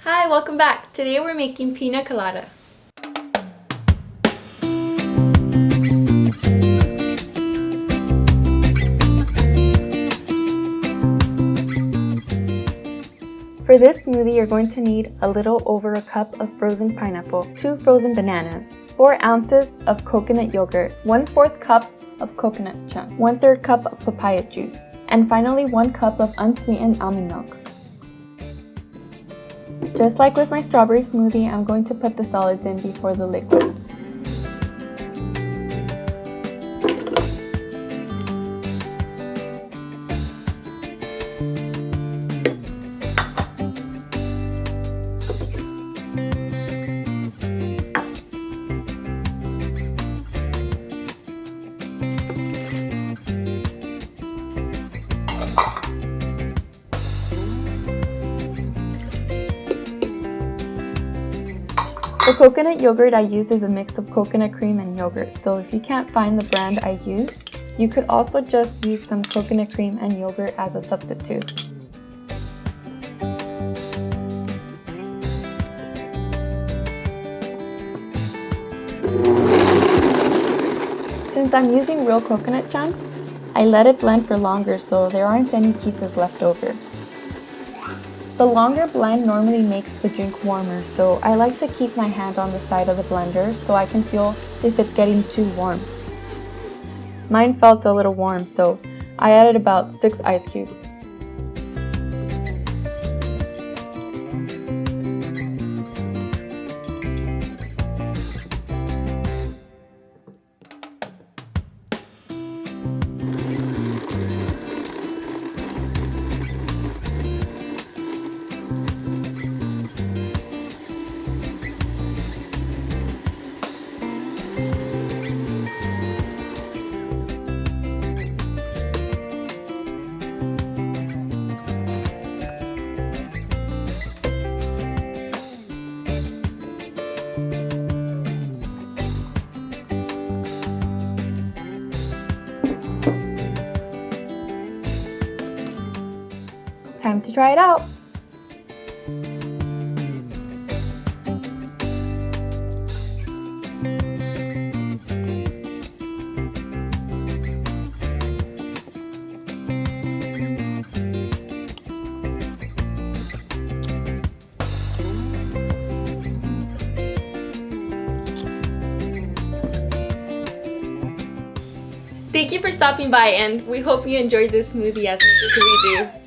Hi, welcome back. Today we're making pina colada. For this smoothie, you're going to need a little over a cup of frozen pineapple, 2 frozen bananas, 4 ounces of coconut yogurt, 1/4 cup of coconut chunk, 1/3 cup of papaya juice, and finally 1 cup of unsweetened almond milk. Just like with my strawberry smoothie, I'm going to put the solids in before the liquids. The coconut yogurt I use is a mix of coconut cream and yogurt, so if you can't find the brand I use, you could also just use some coconut cream and yogurt as a substitute. Since I'm using real coconut chunks, I let it blend for longer so there aren't any pieces left over. The longer blend normally makes the drink warmer, so I like to keep my hand on the side of the blender so I can feel if it's getting too warm. Mine felt a little warm, so I added about 6 ice cubes. Time to try it out! Thank you for stopping by, and we hope you enjoyed this smoothie as much as we do.